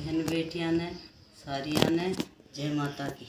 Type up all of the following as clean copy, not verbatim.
बहन बेटियां ने सारियां ने जय माता की।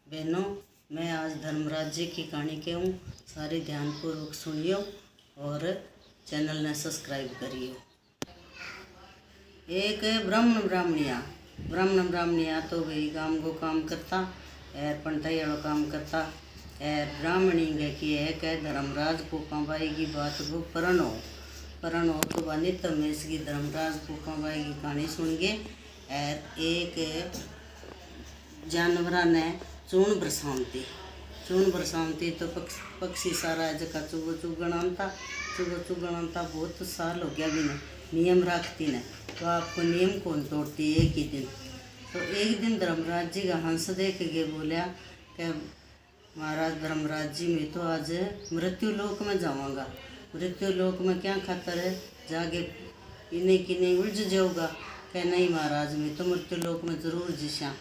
बहनों, मैं आज धर्मराज जी की कहानी कहूँ, सारे ध्यानपूर्वक सुनियो और चैनल ने सब्सक्राइब करियो। एक ब्राह्मण ब्राह्मणिया तो भाई गांव को काम करता है, पंटाई वाला काम करता है। ब्राह्मणी गे की है कि धर्मराज को कंबाई की बात को परण हो तो बनी तमेश की धर्मराज को कंबाई की कहानी सुन गे। और एक जानवरा ने चून बरसाती तो पक्षी सारा जगह चुगण आता बहुत साल हो गया भी नियम रखती ने, तो आपको नियम कौन तोड़ती एक ही दिन। तो एक दिन धर्मराज जी का हंस देख के बोलिया कि महाराज धर्मराज जी, मैं तो आज मृत्यु लोक में जाऊँगा। मृत्यु लोक में क्या खातर है, जाके इन्हें किन्हें उलझ जाऊँगा। कह नहीं महाराज, मैं तो मृत्यु लोक में जरूर जिशा।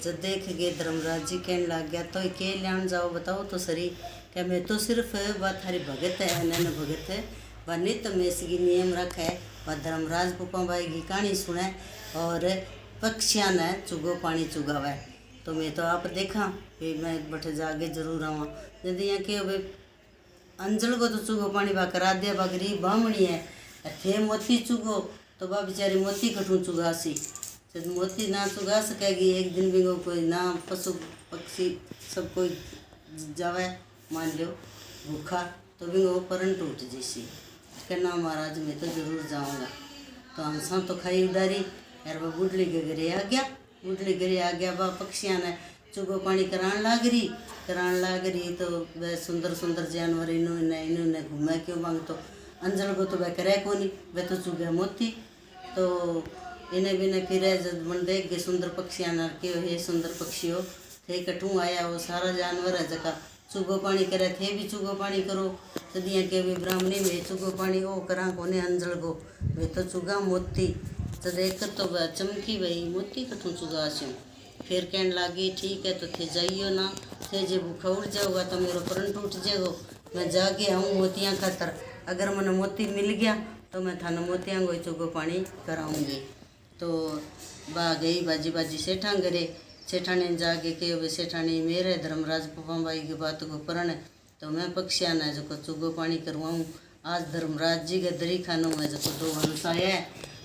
जब देख गए धर्मराज जी कहने लग गया, तो के लियान जाओ बताओ तो सरी। क्या मैं तो सिर्फ बात थारी भगत है, नैन भगत है, वह नित में इसकी नियम रख है, वह धर्मराज पुपाबाई की कहानी सुने और पक्षियाँ ने चुगो पानी चुगावे। तो मैं तो आप देखा भाई मैं बठे जाके जरूर आवा। यदि यहाँ के भाई अंजल को तो चुगो पानी बा करा दिया, बा गरीब बामणी है, थे मोती चुगो तो बा बेचारी मोती कठू चुगासी। जब मोती ना चुगा सकेगी, एक दिन भी कोई ना पशु पक्षी सब कोई जावे मान लो भूखा, तो भी वो परण टूट जैसी। कहना महाराज मैं तो जरूर जाऊँगा। तो हंसा तो खाई उडारी यार, वह बुढ़ली के घरे आ गया। वह पक्षियाँ ने चुगो पानी करान लाग रही तो वह सुंदर जानवर इन्होंने घूमे क्यों मांग। तो अंजल को तो वह करे को नहीं, वह तो चुगे मोती। तो इन्हें भी ने फिर जब मन देख गए सुंदर पक्षियाँ ने कि हे सुंदर पक्षियों थे कटू आया, वो सारा जानवर है जगह चुगो पानी करे, थे भी चुगो पानी करो। सदियाँ के भी ब्राह्मणी में चुगो पानी वो करा कोने अंजल को, वे तो चुगा मोती। तो देख तो वह चमकी भाई मोती कठू चुगा स्यूँ। फिर कहने लगी ठीक है तो थे जाइयो ना, थे जे भूखा उड़ जाओगा तो मेरा प्रण टूट जाएगा। मैं जाके आऊँ मोतियाँ खातर, अगर मैंने मोती मिल गया तो मैं थाने मोतियाँ को चुगो पानी कराऊँगी। तो बा गई बाजी सेठा घरे, सेठानी जाके के वे सेठानी मेरे धर्मराज पुपाबाई की बात को परण है, तो मैं पक्षियाँ ने जो चुगो पानी करवाऊँ। आज धर्मराज जी के दरी खानों में जो दो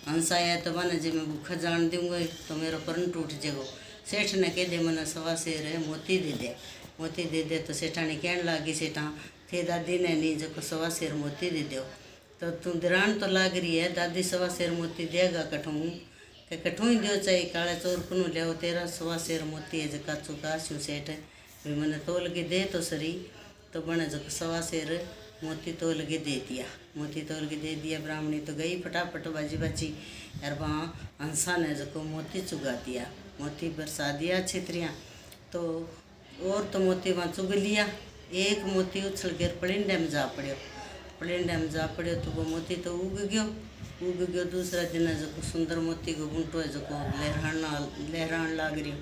हंस आया तो मैंने जी मैं भूखा जान दूँगा तो मेरा परण टूट जाएगा। सेठ ने कह दे मैंने सवा शेर है मोती दे दे। तो सेठानी कहने लगी सेठा थे दादी ने नहीं जो सवा शेर मोती दे दो। तो तू दिरान तो लाग रही है, दादी सवा शेर मोती देगा कठू ही दो, चाहे काले चोर को लियाओ, तेरा सवा शेर मोती है जका चुका स्यू सेठ भाई मैंने तोल के दे तो सरी। तो बने जो सवा शेर मोती तोल के दे दिया। ब्राह्मणी तो गई फटाफट बाजी यार, वहाँ हंसा ने जो मोती चुगा दिया, मोती बरसा दिया छित्रियाँ। तो और तो मोती वहाँ चुग लिया, एक मोती उछल कर पलिंडे में जा पड़ियो तो वो मोती तो उग गयो। दूसरा दिन जो सुंदर मोती को बूंटो है जो लहरान लाग रही।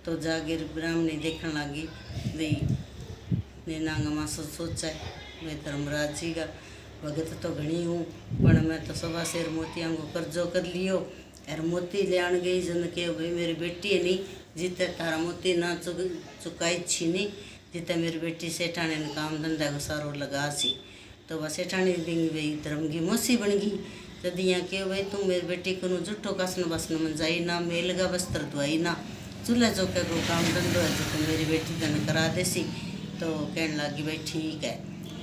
तो जागे ब्राह्मणी देखने लगी भाई नांगा माँ सोचा है मैं धर्मराज जी का भगत तो घनी हूँ, पर मैं तो सवा शेर मोतियाँ को कर्जो कर लियो। और मोती लियान गई जन के भाई मेरी बेटी है नहीं जिते तारा मोती ना चुकाई छी नहीं, जिते मेरी बेटी सेठानी ने काम धंधा को सारो लगा सी। तो वह सेठानी दिन भाई धर्म की मौसी बन गई। जब यहाँ के भाई तुम मेरी बेटी को जुट्ठो कासन बसन में जाई ना, मेल का वस्त्र धोई ना, चूल्हा चौके को काम धंधो है जो तो मेरी बेटी तने करा देसी। तो कहने लगी भाई ठीक है।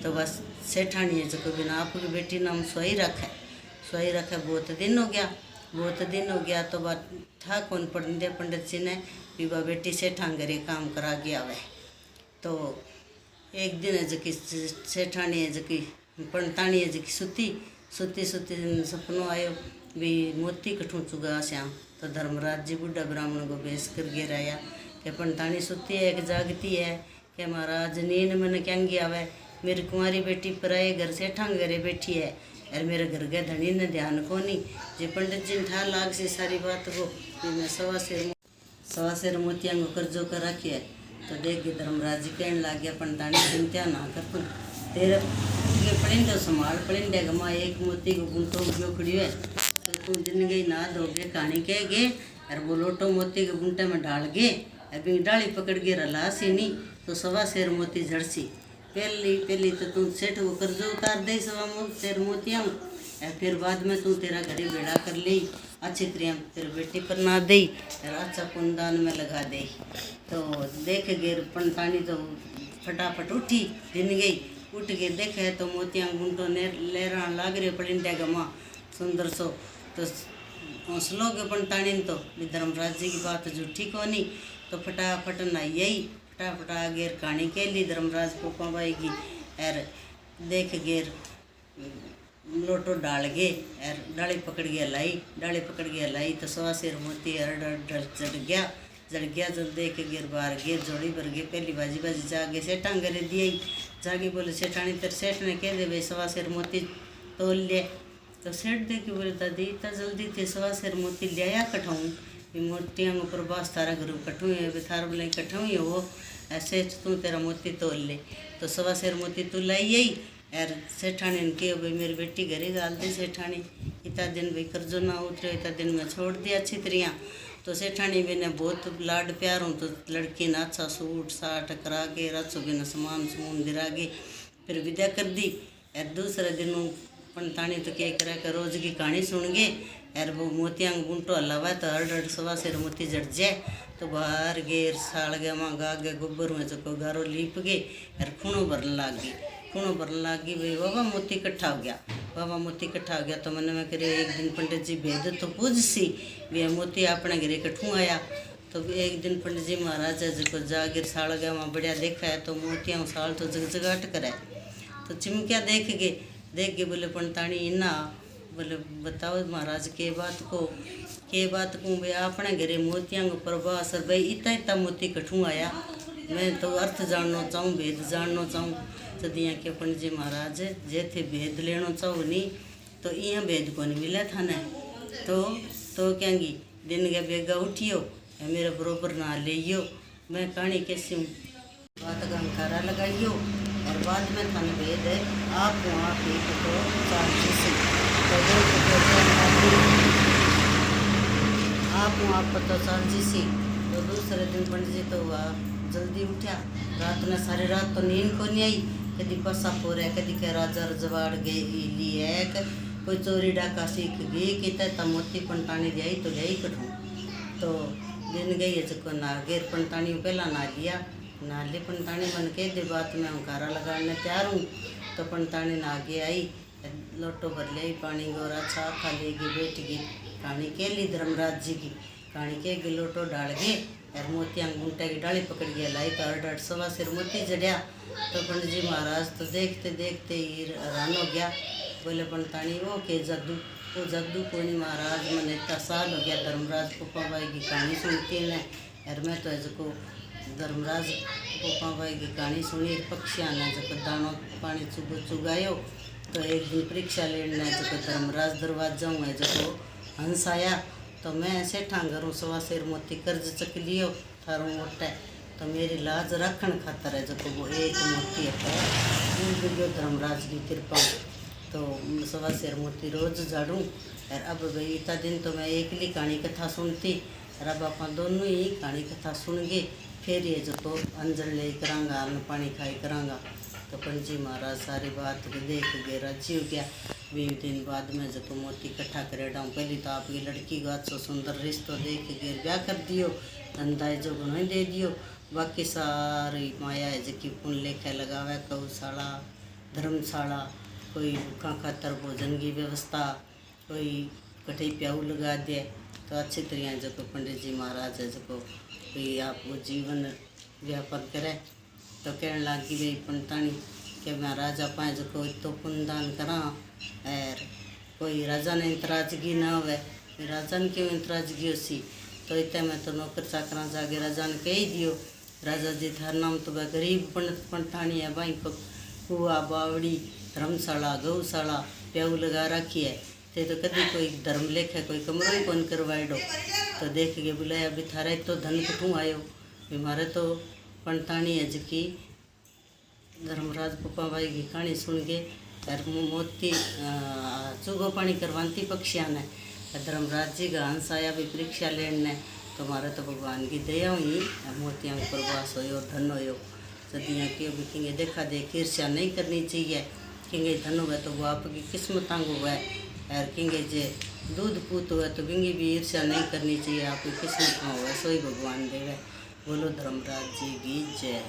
तो बस सेठानी है जो बिना आपकी बेटी नाम सोई रखे बहुत दिन हो गया। तो बात था कौन पंडित जी ने भी वह बेटी सेठा घरे काम करा गया वह। तो एक दिन है जो कि सेठानी है जो कि पंडितानी है जो कि सुती सपनों आयो भी मोती कठू चुगा श्याम। तो धर्मराज जी बुढ़ा ब्राह्मण को बेस कर गिराया कि पंडितानी सुती है कि जागती है। कि महाराज नींद मैंने क्या गया वह, मेरी कुंवारी बेटी पराए घर सेठा घरे बैठी है और मेरे घर के धनी ने ध्यान को नहीं। जे पंडित जी ने ठा लाग सी सारी बात को भी मैं सवा शेर मोतियाँ को कर्जो कर रखी है। तो देख के धर्मराज जी कहने लग गया पंडितानी चिंता ना कर, तेरे पलिंडे संभाल, पलिंडे का माँ एक मोती को गुंटो उपयोग खड़ी है तो तू दिन गई ना दोगे कहानी कह गे और वो लोटो मोती के गुंटे में डाल गे अभी डाली पकड़ के रला सी नहीं तो सवा शेर मोती झड़सी पहली तो तू सेठ को कर्ज उतार दे सवा शेर मोतियाँ और फिर बाद में तू तेरा घड़ी बेड़ा कर ली अच्छी तरह तेरे बेटी पर ना दे और अच्छा पुनदान में लगा दे। तो देख गेर पंतानी तो फटाफट उठी दिन गई उठ के देखे तो मोतियाँ गुंटो ने लहरा लाग रहे पलिंडा गमा सुंदर सो तो हौसलो के पंतानी तो धर्मराज जी की बात झूठी कोनी तो फटाफट नहाई आई फटाफट आ गेर कहानी के ली धर्मराज पोपा बाई की और देख गेर लोटो डाल गे और डाली पकड़ के लाई तो सवा शेर मोती जड़ गया जब देख के गिर बार गिर जोड़ी भर गए पहली बाजी जागे सेठा करे दिए जागे बोले सेठानी तेरे सेठ ने कह दे भाई सवा शेर मोती तोल ले तो सेठ दे के बोले दादी इतना जल्दी थे सवा शेर मोती लिया कठाऊँ मोतियाँ ऊपर बास तारा घर कठूँ थार बोले कठाऊँ वो ऐसे तू तेरा मोती तोल ले तो सवा शेर मोती तू लाई आई यार सेठानी ने कहो भाई मेरी बेटी घरे गाल दे सेठानी इतना दिन भाई कर्जो ना उतरे इतना दिन में छोड़ दिया अच्छी तरह तो सेठानी भी ने बहुत लाड प्यार हूँ तो लड़की ने अच्छा सूट साट करा के रसों के सामान समून गिरा के फिर विदा कर दी। यार दूसरे दिन पंतानी तो क्या करा कर रोज की कहानी सुन गए यार वो मोतियाँ गुंटो हलावा तो हर सवा शेर मोती जड़ जाए तो बाहर गेर साड़ गया माँ गा गया गोबर में जो गारो लीप गए यार खूणों भरने लग गई भाई बाबा मोती इकट्ठा हो गया तो मैंने मैं करे एक दिन पंडित जी भेद तो पूछ सी वे मोती अपने घरे कठू आया तो एक दिन पंडित जी महाराज है जो जागिर साड़ गया वहाँ बढ़िया देखा है तो मोतियाँ साल तो जगजगाट करे तो चिमकिया देख के बोले पंतानी इन्ना बोले बताओ महाराज के बात को भाई अपने घरे मोतियाँ को प्रभास भाई इतना मोती कठू आया मैं तो अर्थ जानना चाहूँ भेद जानना चाहूँ सदियाँ के पंडित जी महाराज जे थे भेद लेना चाहो नहीं तो यहाँ भेद को नहीं मिला था न तो कहेंगी दिन के बेगा उठियो मेरे बरोबर ना लियो मैं कहानी कैसी हूँ बात का अंकारा लगाइयो और बाद में थाने भेद है आप वहाँ पे तो आप वहाँ पता साझी सी तो दूसरे दिन पंडित जी तो हुआ जल्दी उठा रात में सारी रात तो नींद को नहीं आई कभी पसा हो रहा कभी के राजा रजवाड़ गई लिए कोई चोरी डाका सीख गई कि तब मोती पंतानी दिया तो गई कठू तो दिन गई है जो ना गेर पंतानी पहला ना ले पंतानी बन के दे बात में अंकारा लगाने तैयार हूँ तो पंतानी ना आगे आई लोटो भर ले पानी गोरा छा खा लेगी बैठ गई कहानी के ली धर्मराज जी की कहानी के लोटो डाल गए यार मोतियाँ गुंटे की डाली पकड़ गया लाई तो हर सवा शेर मोती जड़िया तो पंडित जी महाराज तो देखते देखते ही हैरान हो गया बोले पंतानी वो के जद्दू को नहीं महाराज मैंने इतना साल हो गया धर्मराज पोपा बाई की कहानी सुनती है यार मैं तो इसको धर्मराज पोपा बाई की कहानी सुनी पक्षियाँ ने जो दानों पानी चुगायो तो एक दिन परीक्षा लेना जो धर्मराज दरवाजा हूँ है जो हंस आया तो मैं सेठा घरों सवा शेर मोती कर्ज चक लियो थारों मोटा तो मेरी लाज रखन खातर है जो वो एक मोती है धर्मराज की कृपा तो सवा शेर मोती रोज झाड़ूँ और अब भाई इतना दिन तो मैं एकली कहानी कथा सुनती और अब आप दोनों ही कहानी कथा सुन गए फिर ये जो तो अंजल ले करांगा अन्न पानी खाई करांगा तो पंडित जी महाराज सारी बात देख गए राजी हो गया 20 दिन बाद में जो मोती इकट्ठा करे डाऊँ पहली तो आपकी लड़की का अच्छो सुंदर रिश्तो देख के ब्याह कर दियो धंधा जो गुना दे दियो बाकी सारी माया है जो पुन लेखे लगावे गौशाला धर्मशाला कोई भूखा खातर भोजन की व्यवस्था कोई कठे प्याऊ लगा दे तो अच्छी तरह जो पंडित जी महाराज है जो कोई आपको जीवन व्यापक करे तो कहने लगी भाई पंतानी कि महाराज आप जो कोई तो पुनदान करा और कोई राजा ने इंतराजगी ना हो राजा ने क्यों इंतराजगी हो सी तो इतने में तो नौकर चाकरा जाके राजा ने कह दियो राजा जी थार नाम तो वह गरीब पंतानी है भाई कुआ बावड़ी धर्मशाला गौशाला प्याऊ लगा रखी है तो कभी कोई धर्म लेख है कोई कमरा ही कौन करवाएडो तो देख के बुलाया अभी थारा तो धन कठूँ आयो बीमारे तो पंतानी है जी धर्मराज पप्पा भाई की कहानी सुन के और मोती चुगो पानी करवाती पक्षियाँ ने धर्मराज जी का हंस आया भी परीक्षा लेने, तो हमारा तो भगवान की दया हुई, मोतियाँ में प्रवास हो और धन हो। सदियाँ क्यों भी कहेंगे देखा देख ईर्ष्या नहीं करनी चाहिए, कहेंगे धन हुआ तो वो आपकी किस्मत हुआ है, और कहेंगे जे दूध पूत हुआ तो कहेंगे भी ईर्ष्या नहीं करनी चाहिए, आपकी किस्मत में हुआ सोई भगवान देवे। बोलो धर्मराज जी की जय।